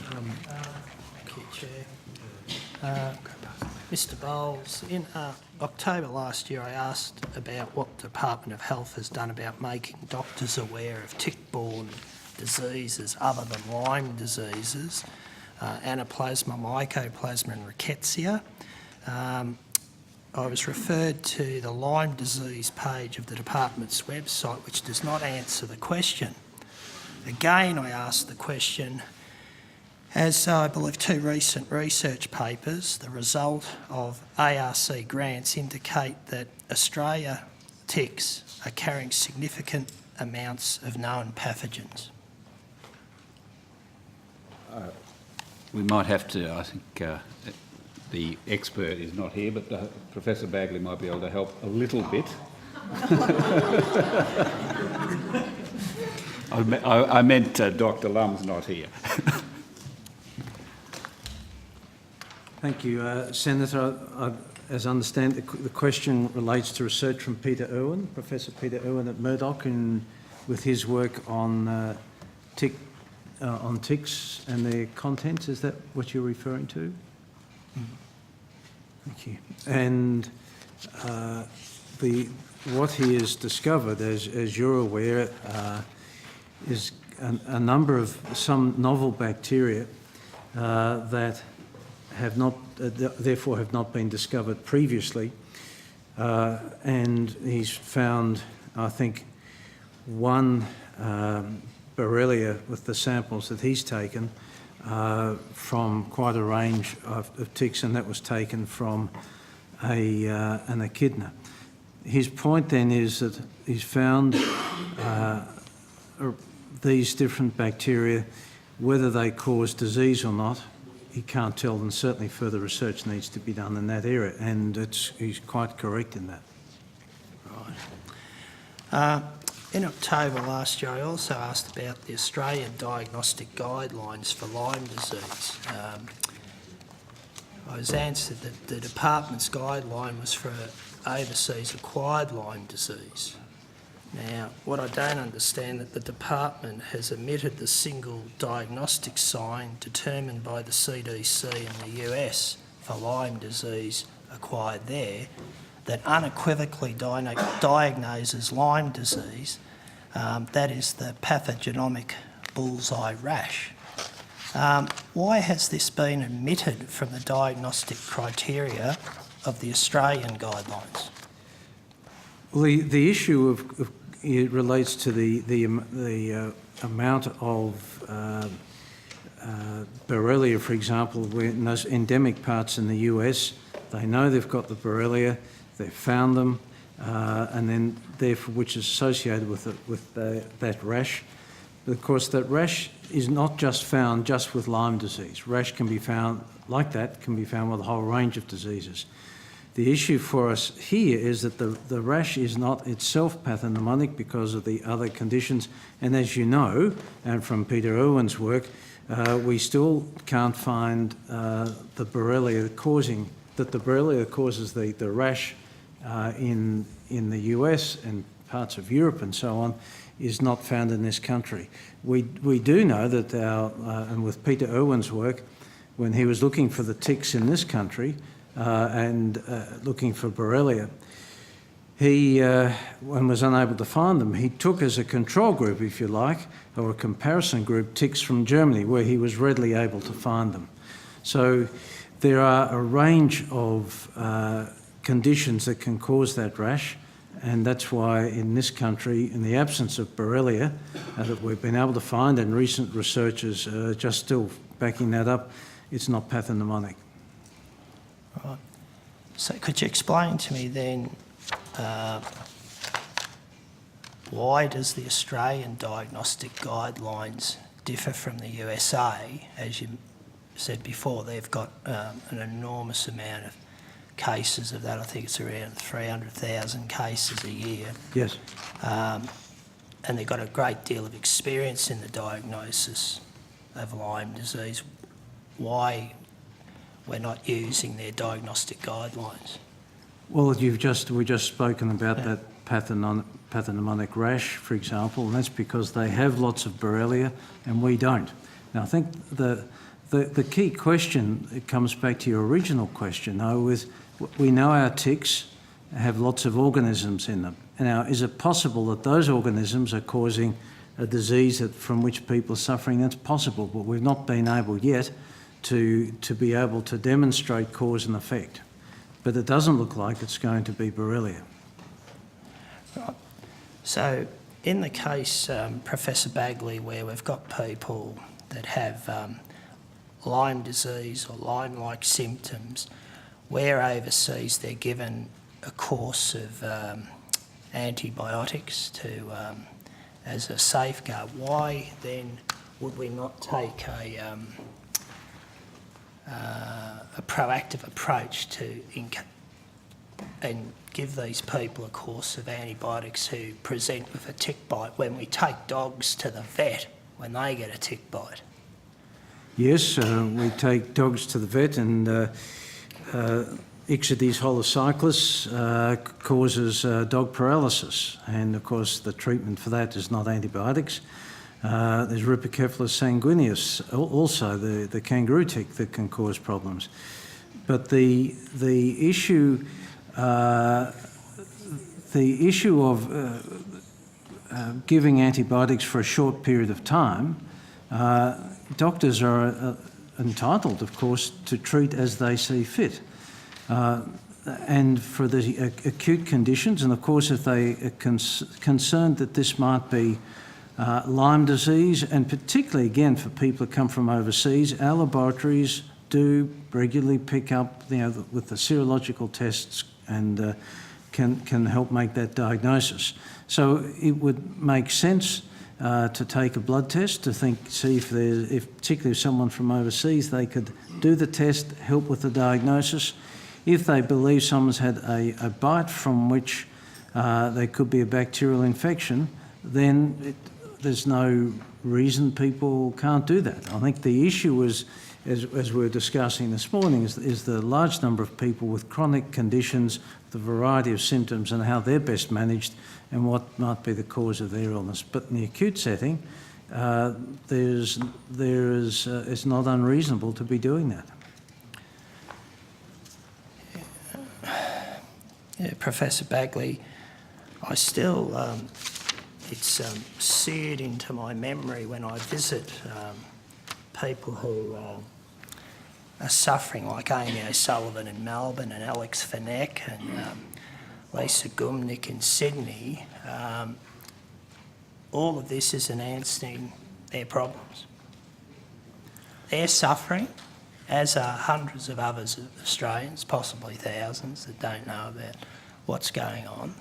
Thank you, Chair. Mr Bowles, in October last year I asked about what the Department of Health has done about making doctors aware of tick-borne diseases other than Lyme diseases, Anaplasma, Mycoplasma and Rickettsia. I was referred to the Lyme disease page of the department's website, which does not answer the question. Again, I asked the question, as I believe two recent research papers, the result of ARC grants indicate that Australia ticks are carrying significant amounts of known pathogens. We might have to, I think, the expert is not here, but Professor Bagley might be able to help a little bit. I meant Dr. Lum's not here. Thank you, Senator. As I understand, the question relates to research from Peter Irwin, Professor Peter Irwin at Murdoch, with his work on ticks and their contents. Is that what you're referring to? Thank you. And what he has discovered, as you're aware, is a number of some novel bacteria that have not, therefore have not been discovered previously. And he's found, I think, one Borrelia with the samples that he's taken from quite a range of ticks, and that was taken from an echidna. His point then is that he's found these different bacteria, whether they cause disease or not, he can't tell, and certainly further research needs to be done in that area, and he's quite correct in that. Right. In October last year, I also asked about the Australian diagnostic guidelines for Lyme disease. I was answered that the department's guideline was for overseas acquired Lyme disease. Now, what I don't understand that the department has omitted the single diagnostic sign determined by the CDC in the US for Lyme disease acquired there that unequivocally diagnoses Lyme disease, that is the pathognomonic bullseye rash. Why has this been omitted from the diagnostic criteria of the Australian guidelines? Well, the issue of it relates to the amount of Borrelia, for example, in those endemic parts in the US. They know they've got the Borrelia, they've found them, and then therefore which is associated with that rash. But of course, that rash is not just found just with Lyme disease. Rash can be found like that, can be found with a whole range of diseases. The issue for us here is that the rash is not itself pathognomonic because of the other conditions. And as you know, and from Peter Irwin's work, we still can't find the Borrelia that the Borrelia causes the rash in the US and parts of Europe and so on is not found in this country. We do know that and with Peter Irwin's work, when he was looking for the ticks in this country, and looking for Borrelia, he, when was unable to find them, he took as a control group, if you like, or a comparison group, ticks from Germany, where he was readily able to find them. So there are a range of conditions that can cause that rash, and that's why in this country, in the absence of Borrelia, that we've been able to find, and recent research is just still backing that up, it's not pathognomonic. Right. So could you explain to me then why does the Australian diagnostic guidelines differ from the USA? As you said before, they've got an enormous amount of cases of that. I think it's around 300,000 cases a year. Yes. And they've got a great deal of experience in the diagnosis of Lyme disease. Why we're not using their diagnostic guidelines? Well, we've just spoken about that pathognomonic rash, for example, and that's because they have lots of Borrelia and we don't. Now, I think the The key question, it comes back to your original question, though, is we know our ticks have lots of organisms in them. Now, is it possible that those organisms are causing a disease from which people are suffering? That's possible, but we've not been able yet to be able to demonstrate cause and effect. But it doesn't look like it's going to be Borrelia. Right. So in the case, Professor Bagley, where we've got people that have Lyme disease or Lyme-like symptoms, where overseas they're given a course of antibiotics as a safeguard, why then would we not take a proactive approach and give these people a course of antibiotics who present with a tick bite when we take dogs to the vet when they get a tick bite? Yes, we take dogs to the vet, and Ixodes holocyclus causes dog paralysis, and of course the treatment for that is not antibiotics. There's Rhipicephalus sanguineus, also the kangaroo tick that can cause problems. But the issue of giving antibiotics for a short period of time, doctors are entitled, of course, to treat as they see fit. And for the acute conditions, and of course if they are concerned that this might be Lyme disease, and particularly again for people who come from overseas, our laboratories do regularly pick up, with the serological tests, and can help make that diagnosis. So it would make sense to take a blood test to see if particularly if someone from overseas, they could do the test, help with the diagnosis. If they believe someone's had a bite from which there could be a bacterial infection, then there's no reason people can't do that. I think the issue is, as we were discussing this morning, is the large number of people with chronic conditions, the variety of symptoms and how they're best managed and what might be the cause of their illness. But in the acute setting, it's not unreasonable to be doing that. Yeah, Professor Bagley, I still, it's seared into my memory when I visit people who are suffering, like Amy O'Sullivan in Melbourne and Alex Finneck and Lisa Gumnick in Sydney. All of this is enhancing their problems. They're suffering, as are hundreds of others of Australians, possibly thousands, that don't know about what's going on.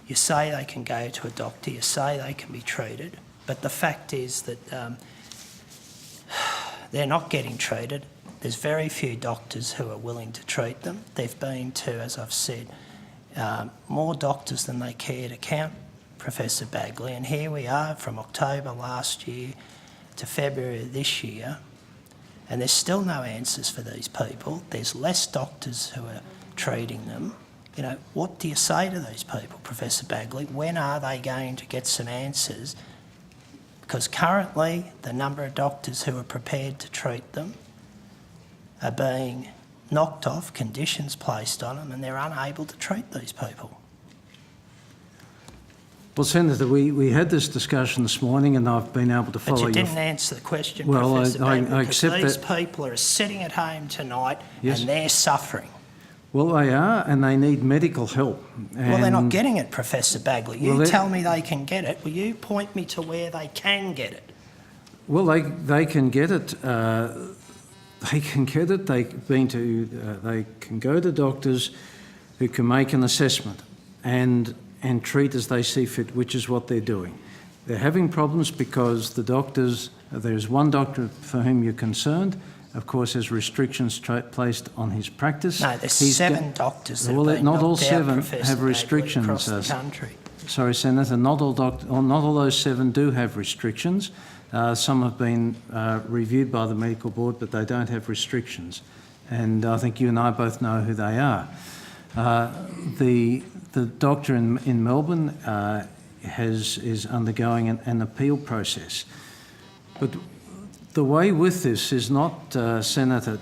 You say they can go to a doctor, you say they can be treated, but the fact is that they're not getting treated. There's very few doctors who are willing to treat them. They've been to, as I've said, more doctors than they care to count, Professor Bagley, and here we are from October last year to February of this year, and there's still no answers for these people. There's less doctors who are treating them. What do you say to these people, Professor Bagley? When are they going to get some answers? Because currently the number of doctors who are prepared to treat them are being knocked off, conditions placed on them, and they're unable to treat these people. Well, Senator, we had this discussion this morning, and I've been able to follow. But you didn't answer the question, well, Professor Bagley, I accept because that. these people are sitting at home tonight, Yes. and they're suffering. Well, they are, and they need medical help. Well, they're not getting it, Professor Bagley. You Well, tell me they can get it. Will you point me to where they can get it? Well, they can get it. They can get it. They can go to doctors who can make an assessment and treat as they see fit, which is what they're doing. They're having problems because the doctors. There's one doctor for whom you're concerned. Of course, has restrictions placed on his practice. No, there's 7 doctors that have been not all knocked out, 7 Professor have Bagley, restrictions. across the country. Sorry, Senator, not all those 7 do have restrictions. Some have been reviewed by the medical board, but they don't have restrictions. And I think you and I both know who they are. The doctor in Melbourne is undergoing an appeal process. But the way with this is not, Senator,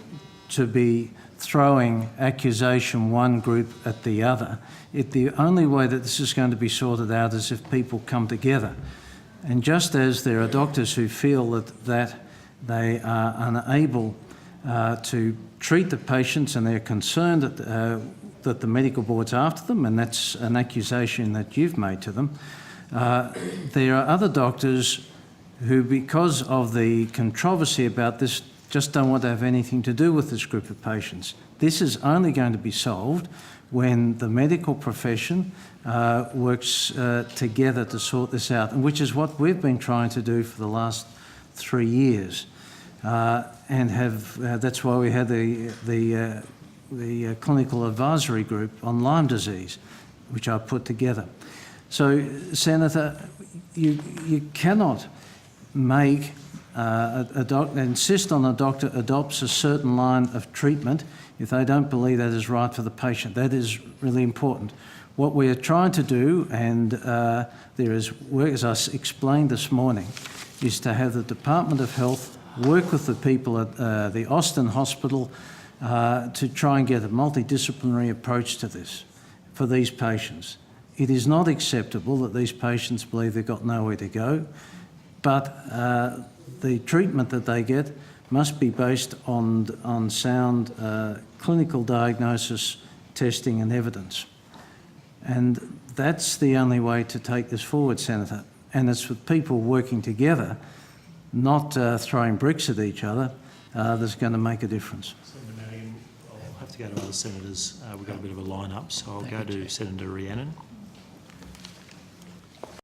to be throwing accusation one group at the other. The only way that this is going to be sorted out is if people come together. And just as there are doctors who feel that they are unable to treat the patients and they're concerned that the medical board's after them, and that's an accusation that you've made to them, there are other doctors who, because of the controversy about this, just don't want to have anything to do with this group of patients. This is only going to be solved when the medical profession works together to sort this out, and which is what we've been trying to do for the last 3 years. And that's why we had the clinical advisory group on Lyme disease, which I put together. So, Senator, you cannot make insist on a doctor adopts a certain line of treatment if they don't believe that is right for the patient. That is really important. What we are trying to do, and there is work, as I explained this morning, is to have the Department of Health work with the people at the Austin Hospital to try and get a multidisciplinary approach to this for these patients. It is not acceptable that these patients believe they've got nowhere to go, but the treatment that they get must be based on sound clinical diagnosis, testing and evidence. And that's the only way to take this forward, Senator. And it's with people working together, not throwing bricks at each other, that's going to make a difference. Senator Madigan, I'll have to go to other senators. We've got a bit of a line-up, so I'll go to Senator Rhiannon.